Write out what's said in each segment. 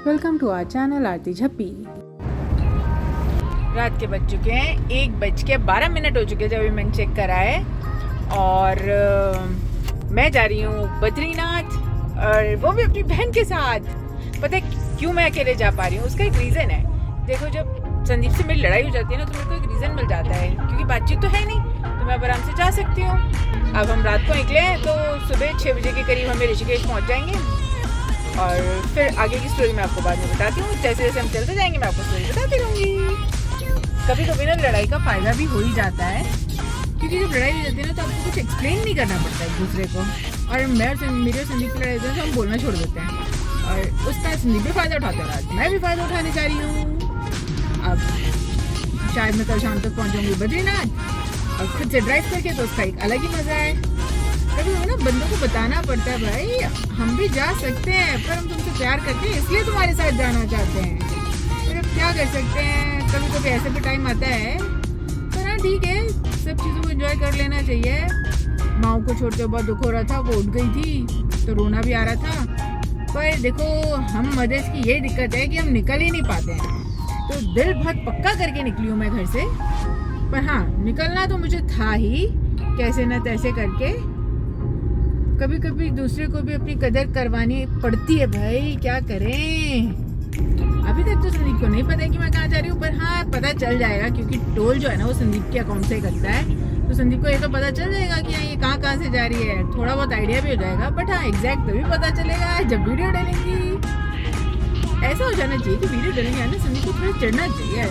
Welcome to our channel आरती झप्पी। रात के बज चुके हैं 1:12 हो चुके हैं जब अभी मैंने चेक करा है। और मैं जा रही हूँ बद्रीनाथ, और वो भी अपनी बहन के साथ। पता है क्यों मैं अकेले जा पा रही हूँ? उसका एक रीज़न है। देखो, जब संदीप से मेरी लड़ाई हो जाती है ना, तो मेरे को एक रीज़न मिल जाता है, क्योंकि बातचीत तो है नहीं, तो मैं आराम से जा सकती हूँ। अब हम रात को निकले हैं, तो सुबह 6 बजे के करीब हम ऋषिकेश पहुँच जाएंगे, और फिर आगे की स्टोरी मैं आपको बाद में बताती हूँ। जैसे जैसे हम चलते जाएंगे मैं आपको स्टोरी बताती रहूँगी। कभी कभी ना लड़ाई का फ़ायदा भी हो ही जाता है, क्योंकि जब लड़ाई हो जाती है ना, तो आपको कुछ एक्सप्लेन नहीं करना पड़ता एक दूसरे को। और मेरे और संदीप की लड़ाई होती है तो हम बोलना छोड़ देते हैं, और उसका संदीप भी फ़ायदा उठाता है, आज मैं भी फ़ायदा उठाने जा रही हूँ। अब शायद मैं कल शाम तक पहुँचूँगी बद्रीनाथ, और खुद से ड्राइव करके, तो उसका एक अलग ही मज़ा है। कभी ना बंदों को बताना पड़ता है, भाई हम भी जा सकते हैं, पर हम तुमसे प्यार करते हैं इसलिए तुम्हारे साथ जाना चाहते हैं। फिर अब क्या कर सकते हैं, कभी कभी ऐसे भी टाइम आता है। पर हाँ, ठीक है, सब चीज़ों को एंजॉय कर लेना चाहिए। माँ को छोड़ते बहुत दुख हो रहा था, वो उठ गई थी तो रोना भी आ रहा था। पर देखो, हम मदर्स की यही दिक्कत है कि हम निकल ही नहीं पाते हैं, तो दिल बहुत पक्का करके निकली हूँ मैं घर से। पर हाँ, निकलना तो मुझे था ही, कैसे न तैसे करके। कभी कभी दूसरे को भी अपनी कदर करवानी पड़ती है, भाई क्या करें। अभी तक तो संदीप को नहीं पता है कि मैं कहाँ जा रही हूँ, पर हाँ पता चल जाएगा, क्योंकि टोल जो है ना वो संदीप के अकाउंट से कटता है, तो संदीप को ये तो पता चल जाएगा कि ये कहाँ से जा रही है। थोड़ा बहुत आइडिया भी हो जाएगा, बट हाँ एग्जैक्ट तभी पता चलेगा जब वीडियो डालेंगी। ऐसा हो जाना चाहिए कि वीडियो डालेंगे ना, संदीप को थोड़ा चढ़ना चाहिए,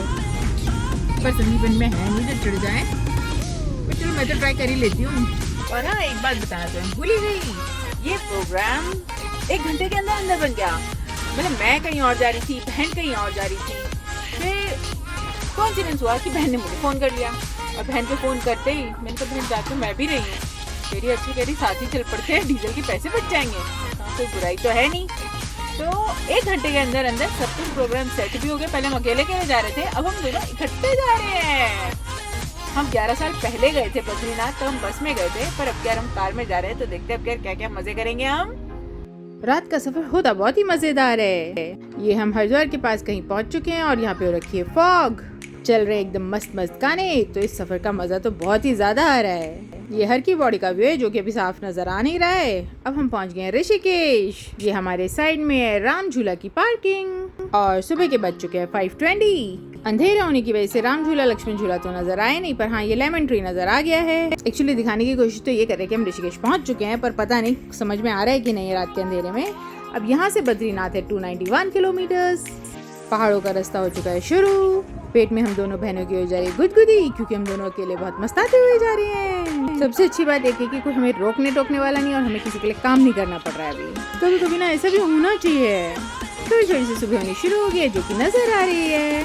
पर संदीप इनमें है नहीं जो चढ़ जाए। पर चलो मैं तो ट्राई कर ही लेती हूँ। और हाँ, एक बात बताना तो भूल ही गई, ये प्रोग्राम 1 घंटे के अंदर बन गया। मतलब मैं कहीं और जा रही थी, बहन कहीं और जा रही थी, फिर कोइंसिडेंस हुआ कि बहन ने मुझे फ़ोन कर लिया, और बहन को फ़ोन करते ही मैंने कहा बहन जाके मैं भी रही हूँ। मेरी अच्छी कह रही साथ ही चल पड़ते हैं, डीजल के पैसे बच जाएंगे, कोई बुराई तो है नहीं। तो 1 घंटे के अंदर सब कुछ प्रोग्राम सेट भी हो गया। पहले हम अकेले जा रहे थे, अब हम दोनों इकट्ठे जा रहे हैं। हम 11 साल पहले गए थे बद्रीनाथ, तो हम बस में गए थे, पर अब क्या हम कार में जा रहे हैं, तो देखते हैं अब क्या क्या मजे करेंगे हम। रात का सफर होता बहुत ही मजेदार है। ये हम हरिद्वार के पास कहीं पहुंच चुके हैं, और यहाँ पे हो रखी है फॉग, चल रहे एकदम मस्त मस्त गाने, तो इस सफर का मजा तो बहुत ही ज्यादा आ रहा है। ये हर की बॉडी का व्यू है, जो कि अभी साफ नजर आ नहीं रहा है। अब हम पहुंच गए हैं ऋषिकेश। ये हमारे साइड में है राम झूला की पार्किंग, और सुबह के बज चुके हैं 5:20। अंधेरा होने की वजह से राम झूला लक्ष्मण झूला तो नजर आए नहीं, पर हाँ ये लेमन ट्री नजर आ गया है। एक्चुअली दिखाने की कोशिश तो ये कर रहे कि हम ऋषिकेश पहुंच चुके हैं, पर पता नहीं समझ में आ रहा है कि नहीं रात के अंधेरे में। अब यहाँ से बद्रीनाथ है 291 किलोमीटर्स। पहाड़ों का रास्ता हो चुका है शुरू। पेट में हम दोनों बहनों की हो जा रही है गुदगुदी, क्योंकि हम दोनों अकेले बहुत मस्ताते हुए जा रहे हैं। सबसे अच्छी बात एक है कि कोई हमें रोकने टोकने वाला नहीं, और हमें किसी के लिए काम नहीं करना पड़ रहा है अभी। कभी कभी ना ऐसा भी होना चाहिए। थोड़ी थोड़ी सी सुबह होनी शुरू हो गई है, जो कि नजर आ रही है।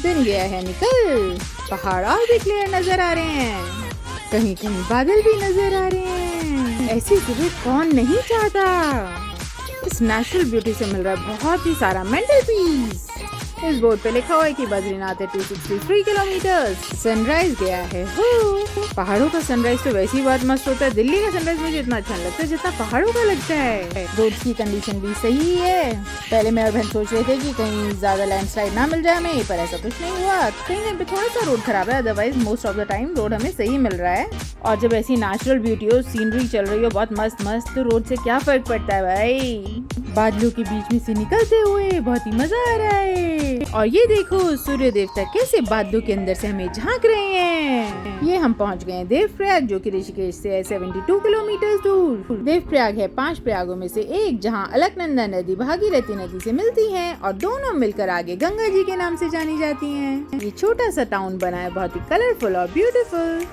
दिन गया है निकल, पहाड़ और भी क्लियर नजर आ रहे हैं, कहीं कहीं बादल भी नजर आ रहे हैं। ऐसी सुबह कौन नहीं चाहता। इस नेचुरल ब्यूटी से मिल रहा है बहुत ही सारा मेंटल पीस। इस बोर्ड पे लिखा हुआ है कि बद्रीनाथ है 263 किलोमीटर। सनराइज गया है हो। पहाड़ों का सनराइज तो वैसे ही बहुत मस्त होता है। दिल्ली का सनराइज मुझे इतना अच्छा लगता है जितना पहाड़ों का लगता है। रोड की कंडीशन भी सही है। पहले मैं और बहन सोच रहे थे कि कहीं ज्यादा लैंडस्लाइड ना मिल जाए हमें, पर ऐसा कुछ नहीं हुआ। कहीं पे थोड़ा सा रोड खराब है, otherwise most of the time road हमें सही मिल रहा है। और जब ऐसी नेचुरल ब्यूटी हो, सीनरी चल रही हो बहुत मस्त मस्त, तो रोड से क्या फर्क पड़ता है भाई। बादलों के बीच में से निकलते हुए बहुत ही मजा आ रहा है। और ये देखो सूर्य देवता कैसे बादलों के अंदर से हमें झांक रहे हैं। ये हम पहुंच गए हैं देवप्रयाग, जो कि ऋषिकेश से है 72 किलोमीटर दूर। देवप्रयाग है 5 प्रयागों में से एक, जहां अलकनंदा नदी भागीरथी नदी से मिलती है, और दोनों मिलकर आगे गंगा जी के नाम से जानी जाती हैं। ये छोटा सा टाउन बना है बहुत ही कलरफुल और ब्यूटीफुल।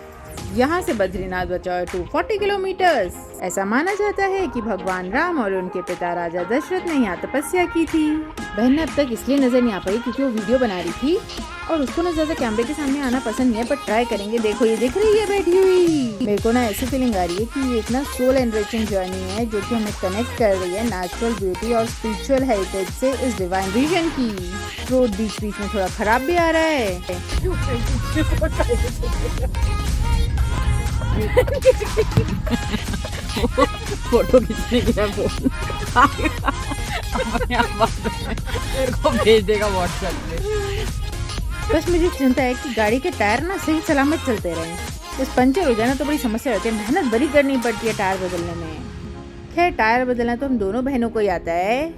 यहाँ से बद्रीनाथ बचा है 240 किलोमीटर्स। ऐसा माना जाता है कि भगवान राम और उनके पिता राजा दशरथ ने यहाँ तपस्या की थी। बहन ने अब तक इसलिए नजर नहीं आ पाई क्योंकि वो वीडियो बना रही थी, और उसको ना ज्यादा कैमरे के सामने आना पसंद नहीं है, पर ट्राई करेंगे। देखो ये दिख रही है बैठी हुई। मेरे को ना ऐसी फीलिंग आ रही है कि ये एक ना सोल एनरिचिंग जर्नी है, जो कि हमें कनेक्ट कर रही है नेचुरल ब्यूटी और स्पिरिचुअल हेरिटेज से इस डिवाइन रीजन की। रोड बीच बीच में थोड़ा खराब भी आ रहा है। फोटो खींचने गया फोन मेरे को भेज देगा व्हाट्सएप पे। बस मुझे चिंता है कि गाड़ी के टायर ना सही सलामत चलते रहें। बस पंचर हो जाना तो बड़ी समस्या होती है, मेहनत बड़ी करनी पड़ती है टायर बदलने में। खैर टायर बदलना तो हम दोनों बहनों को ही आता है,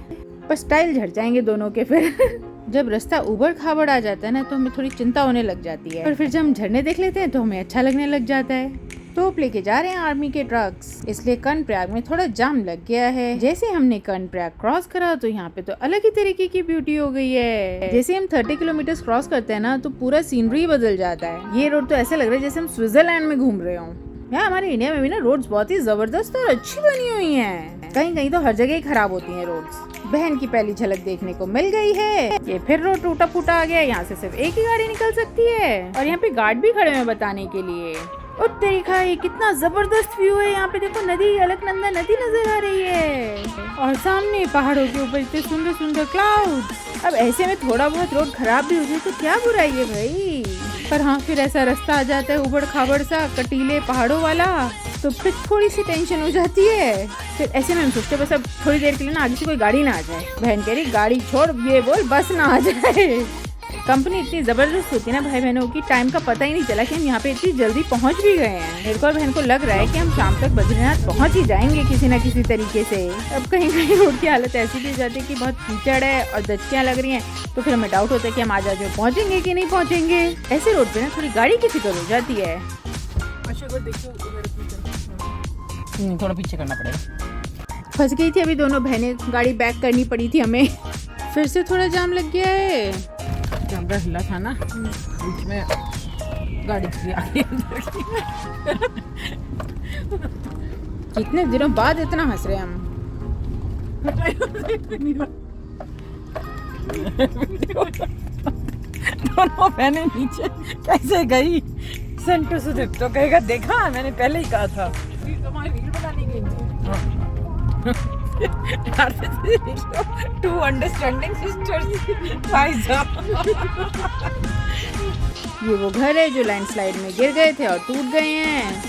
बस टाइल झड़ जाएंगे दोनों के फिर। जब रास्ता उबड़ खाबड़ आ जाता है ना तो हमें थोड़ी चिंता होने लग जाती है, और फिर जब हम झरने देख लेते हैं तो हमें अच्छा लगने लग जाता है। तोप लेके जा रहे हैं आर्मी के ट्रक्स, इसलिए कर्णप्रयाग में थोड़ा जाम लग गया है। जैसे हमने कर्णप्रयाग क्रॉस करा तो यहाँ पे तो अलग ही तरीके की ब्यूटी हो गई है। जैसे हम 30 किलोमीटर क्रॉस करते हैं ना तो पूरा सीनरी बदल जाता है। ये रोड तो ऐसा लग रहा है जैसे हम स्विट्जरलैंड में घूम रहे हों। यहाँ हमारे इंडिया में भी ना रोड्स बहुत ही जबरदस्त और अच्छी बनी हुई हैं। कहीं कहीं तो हर जगह ही खराब होती हैं रोड्स। बहन की पहली झलक देखने को मिल गई है। ये फिर रोड टूटा फूटा आ गया, यहाँ से सिर्फ एक ही गाड़ी निकल सकती है, और यहाँ पे गार्ड भी खड़े हैं बताने के लिए। और तरीका ये कितना जबरदस्त व्यू है। यहाँ पे देखो नदी, अलकनंदा नदी नजर आ रही है, और सामने पहाड़ों के ऊपर इतने सुंदर सुंदर क्लाउड्स। अब ऐसे में थोड़ा बहुत रोड खराब भी हो जाए तो क्या बुराई है भाई। पर हाँ, फिर ऐसा रास्ता आ जाता है उबड़ खाबड़ सा, कटीले पहाड़ों वाला, तो फिर थोड़ी सी टेंशन हो जाती है। फिर ऐसे में हम सोचते बस अब थोड़ी देर के लिए ना आगे से कोई गाड़ी ना आ जाए। बहन कह रही गाड़ी छोड़, ये बोल बस ना आ जाए। कंपनी इतनी जबरदस्त होती है ना भाई बहनों की, टाइम का पता ही नहीं चला कि हम यहाँ पे इतनी जल्दी पहुँच भी गए हैं। मेरे को और बहन को लग रहा है कि हम शाम तक बद्रीनाथ पहुँच ही जाएंगे किसी न किसी तरीके से। अब कहीं कहीं रोड की हालत ऐसी भी हो जाती है कि बहुत कीचड़ है और दचकियाँ लग रही हैं, तो फिर हमें डाउट होता है कि हम आज में पहुँचेंगे कि नहीं पहुँचेंगे। ऐसे रोड पे ना थोड़ी गाड़ी की फिक्र हो जाती है। थोड़ा पीछे करना पड़ेगा। फंस गई थी अभी दोनों बहनें, गाड़ी बैक करनी पड़ी थी हमें। फिर से थोड़ा जाम लग गया है। कैमरा हिला था ना बीच में, गाड़ी चली आ गई। कितने दिनों बाद इतना हंस रहे हैं हम। दोनों बहनें नीचे कैसे गई। सेंटू सुदीप तो कहेगा देखा, मैंने पहले ही कहा था। रील बनाने गई थी। Two understanding sisters. ये वो घर है जो लैंडस्लाइड में गिर गए थे और टूट गए हैं।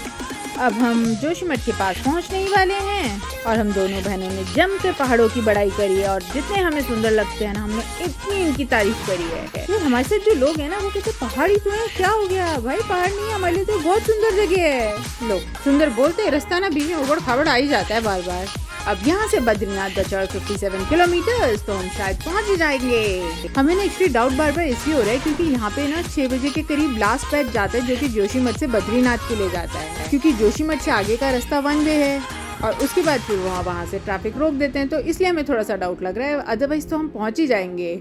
अब हम जोशीमठ के पास पहुंचने ही वाले हैं, और हम दोनों बहनों ने जम के पहाड़ों की बड़ाई करी है, और जितने हमें सुंदर लगते हैं ना हमने इतनी इनकी तारीफ करी है। तो हमारे साथ जो लोग हैं ना वो कहते पहाड़ी तो है, क्या हो गया भाई, पहाड़ नहीं है हमारे लिए तो बहुत सुंदर जगह है। लोग सुंदर बोलते, रास्ता ना बीच में उबड़ खाबड़ आ ही जाता है बार बार। अब यहाँ से बद्रीनाथ का 57 किलोमीटर, तो हम शायद पहुँच ही जाएंगे। हमें ना एक्चुअली डाउट बार बार इसलिए हो रहा है क्योंकि यहाँ पे ना 6 बजे के करीब लास्ट बैच जाता है जो कि जोशीमठ से बद्रीनाथ के लिए जाता है, क्योंकि जोशीमठ से आगे का रास्ता वन वे है, और उसके बाद फिर वहाँ से ट्रैफिक रोक देते हैं, तो इसलिए हमें थोड़ा सा डाउट लग रहा है। अदरवाइज तो हम पहुँच ही जाएंगे।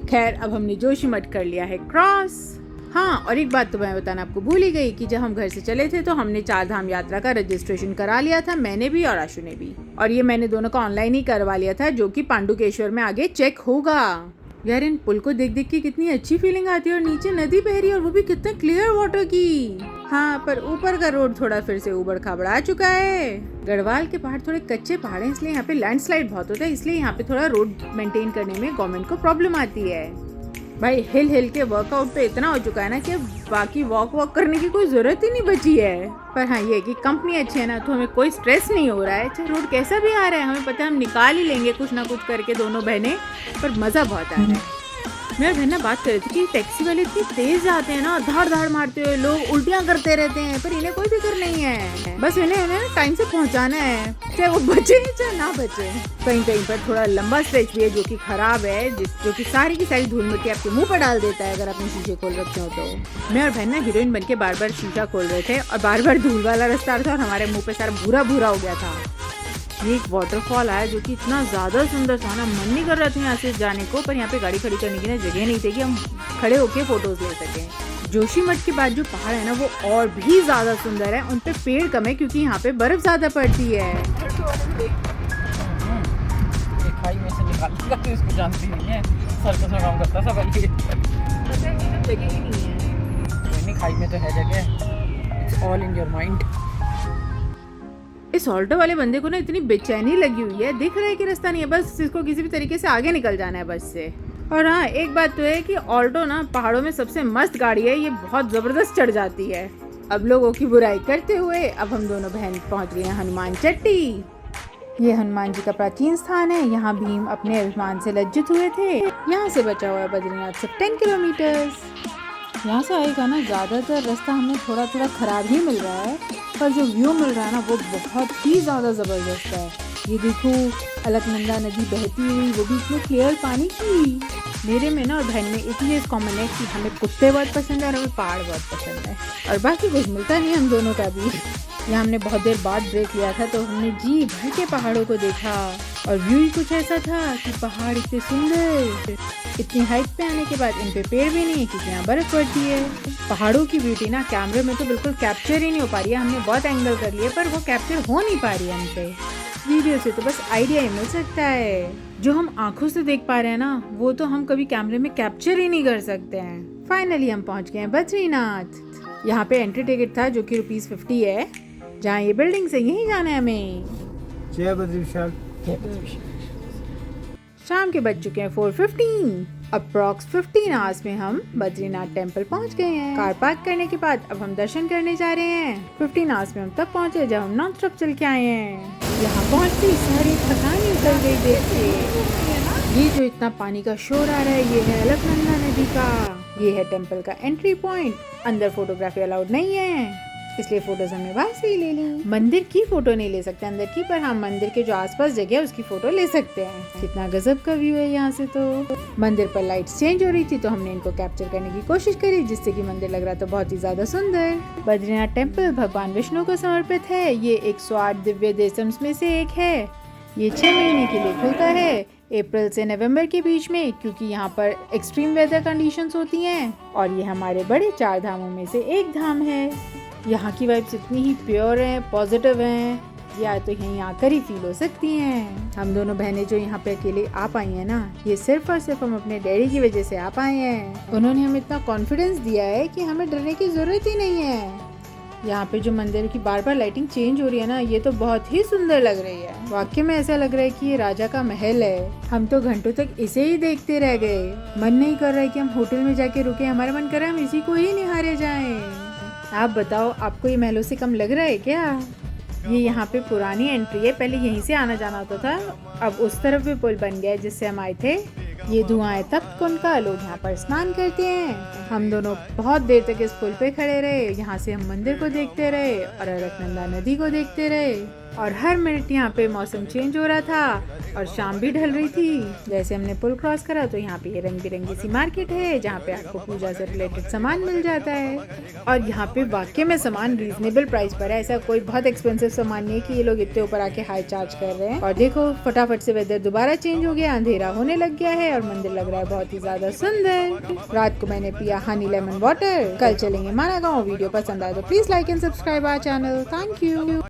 खैर अब हमने जोशीमठ कर लिया है क्रॉस। हाँ, और एक बात तो मैं बताना आपको भूल ही गई कि जब हम घर से चले थे तो हमने 4 धाम यात्रा का रजिस्ट्रेशन करा लिया था, मैंने भी और आशु ने भी, और ये मैंने दोनों का ऑनलाइन ही करवा लिया था, जो कि पांडुकेश्वर में आगे चेक होगा। यार इन पुल को देख देख के कितनी अच्छी फीलिंग आती है, और नीचे नदी बह रही है और वो भी कितने क्लियर वाटर की। हाँ, पर ऊपर का रोड थोड़ा फिर से उबड़ खाबड़ आ चुका है। गढ़वाल के पहाड़ थोड़े कच्चे पहाड़ हैं, इसलिए यहाँ पे लैंडस्लाइड बहुत होता है, इसलिए यहाँ पे थोड़ा रोड मेंटेन करने में गवर्नमेंट को प्रॉब्लम आती है। भाई हिल के वर्कआउट पे इतना हो चुका है ना कि बाकी वॉक करने की कोई जरूरत ही नहीं बची है। पर हाँ, ये कि कंपनी अच्छी है ना तो हमें कोई स्ट्रेस नहीं हो रहा है, चाहे रोड कैसा भी आ रहा है हमें पता है हम निकाल ही लेंगे कुछ ना कुछ करके दोनों बहनें, पर मज़ा बहुत आ रहा है। मेरे बहन ना बात कर रही थी कि टैक्सी वाले इतनी तेज जाते हैं ना, धाड़ धाड़ मारते हुए, लोग उल्टियां करते रहते हैं, पर इन्हें कोई फिक्र नहीं है, बस इन्हें टाइम से पहुंचाना है, चाहे वो बचे चाहे ना बचे। कहीं कहीं पर थोड़ा लंबा स्ट्रेच भी है जो कि खराब है, जो कि सारी की सारी धूल मिट्टी आपके मुंह पर डाल देता है अगर आपने शीशे खोल रखे हो तो। मैं और बहन ना हीरोइन बन के बार बार शीशा खोल रहे थे और बार बार धूल वाला रास्ता था और हमारे मुँह पे सारा भूरा भूरा हो गया था। ये एक वाटरफॉल आया जो कि इतना ज़्यादा सुंदर था ना, मन नहीं कर रहा था यहाँ से जाने को, पर यहाँ पे गाड़ी खड़ी करने की ना जगह नहीं थी कि हम खड़े होके फोटोज ले सकें। जोशीमठ के बाद जो पहाड़ है ना वो और भी ज़्यादा सुंदर है, उन पे पेड़ कम है क्योंकि यहाँ पे बर्फ ज़्यादा पड़ती है। खाई में से निकालूंगा तो इसको जानती नहीं है, सर्कस में काम करता था बल्कि जगह ही नहीं है। खाई में तो है जगह, it's all in your mind. इस ऑल्टो वाले बंदे को ना इतनी बेचैनी लगी हुई है, दिख रहा है कि रास्ता नहीं है, बस इसको किसी भी तरीके से आगे निकल जाना है बस से। और हाँ, एक बात तो है कि ऑल्टो ना पहाड़ों में सबसे मस्त गाड़ी है, ये बहुत ज़बरदस्त चढ़ जाती है। अब लोगों की बुराई करते हुए अब हम दोनों बहन पहुंच गए हैं हनुमान चट्टी। ये हनुमान जी का प्राचीन स्थान है। यहाँ भीम अपने अभिमान से लज्जित हुए थे। यहाँ से बचा हुआ है बद्रीनाथ सिर्फ 10 किलोमीटर्स। यहाँ से आएगा ना, ज़्यादातर रास्ता हमें थोड़ा थोड़ा खराब ही मिल रहा है, पर जो व्यू मिल रहा है ना वो बहुत ही ज़्यादा ज़बरदस्त है। ये देखो अलकनंदा नदी बहती हुई, वो भी इतने क्लियर पानी की। मेरे में ना और बहन में एक चीज़ कॉमन है कि हमें कुत्ते बहुत पसंद है और हमें पहाड़ बहुत पसंद है, और बाकी कुछ मिलता नहीं हम दोनों का भी। यहाँ हमने बहुत देर बाद ब्रेक लिया था, तो हमने जी भर के पहाड़ों को देखा, और व्यू ही कुछ ऐसा था कि पहाड़ इतने सुंदर। इतनी हाइट पे आने के बाद इन पे पेड़ भी नहीं है क्योंकि यहाँ बर्फ पड़ती है। पहाड़ों की ब्यूटी ना कैमरे में तो बिल्कुल कैप्चर ही नहीं हो पा रही है। हमने बहुत एंगल कर लिए पर वो कैप्चर हो नहीं पा रही है हमसे। वीडियो से तो बस आइडिया ही मिल सकता है, जो हम आंखों से देख पा रहे हैं ना वो तो हम कभी कैमरे में कैप्चर ही नहीं कर सकते हैं। फाइनली हम पहुँच गए हैं बद्रीनाथ। यहाँ पे एंट्री टिकट था जो कि ₹50 है। जहाँ ये बिल्डिंग से यहीं जाना है हमें। जय बद्री विशाल। शाम के बज चुके हैं 4:15। अप्रॉक्स 15 आवर्स में हम बद्रीनाथ टेम्पल पहुंच गए हैं। कार पार्क करने के बाद अब हम दर्शन करने जा रहे हैं। 15 आवर्स में हम तब पहुंचे जब हम नॉन स्टॉप चल के आए हैं। यहाँ पहुँचते ही सारी थकान निकल गई देख के। ये जो इतना पानी का शोर आ रहा है ये है अलकनंदा नदी का। ये है टेम्पल का एंट्री पॉइंट। अंदर फोटोग्राफी अलाउड नहीं है, इसलिए फोटोज हमने बाहर से ही ले ली। मंदिर की फोटो नहीं ले सकते अंदर की, पर हम मंदिर के जो आसपास जगह है उसकी फोटो ले सकते हैं। कितना गजब का व्यू है यहाँ से। तो मंदिर पर लाइट्स चेंज हो रही थी तो हमने इनको कैप्चर करने की कोशिश करी, जिससे कि मंदिर लग रहा था बहुत ही ज्यादा सुंदर। बद्रीनाथ टेम्पल भगवान विष्णु को समर्पित है। ये 108 दिव्य देशम्स में से एक है। ये 6 महीने के लिए खुलता है, अप्रैल से नवंबर के बीच में, क्योंकि यहाँ पर एक्सट्रीम वेदर कंडीशंस होती हैं। और ये हमारे बड़े 4 धामों में से एक धाम है। यहाँ की वाइब्स इतनी ही प्योर हैं, पॉजिटिव हैं, या तो यहीं आकर ही फील हो सकती हैं। हम दोनों बहनें जो यहाँ पे अकेले आ पाई हैं ना, ये सिर्फ और सिर्फ हम अपने डैडी की वजह से आ पाए हैं। उन्होंने हमें इतना कॉन्फिडेंस दिया है कि हमें डरने की जरूरत ही नहीं है। यहाँ पे जो मंदिर की बार बार लाइटिंग चेंज हो रही है ना, ये तो बहुत ही सुंदर लग रही है। वाकई में ऐसा लग रहा है कि ये राजा का महल है। हम तो घंटों तक इसे ही देखते रह गए। मन नहीं कर रहा है कि हम होटल में जाके रुके, हमारा मन कर रहा है हम इसी को ही निहारे जाएं। आप बताओ, आपको ये महलों से कम लग रहा है क्या? ये यहाँ पे पुरानी एंट्री है, पहले यहीं से आना जाना होता था, अब उस तरफ भी पुल बन गया है जिससे हम आए थे। ये धुआं है तप्त कुंड का, लोग यहाँ पर स्नान करते हैं। हम दोनों बहुत देर तक इस पुल पे खड़े रहे। यहाँ से हम मंदिर को देखते रहे और अलकनंदा नदी को देखते रहे, और हर मिनट यहाँ पे मौसम चेंज हो रहा था और शाम भी ढल रही थी। जैसे हमने पुल क्रॉस करा तो यहाँ पे ये रंग बिरंगी सी मार्केट है जहाँ पे आपको पूजा से रिलेटेड सामान मिल जाता है, और यहाँ पे वाकई में सामान रीजनेबल प्राइस पर है। ऐसा कोई बहुत एक्सपेंसिव सामान नहीं है कि ये लोग इतने ऊपर आके हाई चार्ज कर रहे हैं। और देखो फटाफट से वेदर दोबारा चेंज हो गया, अंधेरा होने लग गया है और मंदिर लग रहा है बहुत ही ज्यादा सुंदर। रात को मैंने पिया हनी लेमन वाटर। कल चलेंगे माना गाँव। वीडियो पसंद आए तो please like and subscribe our channel. Thank you.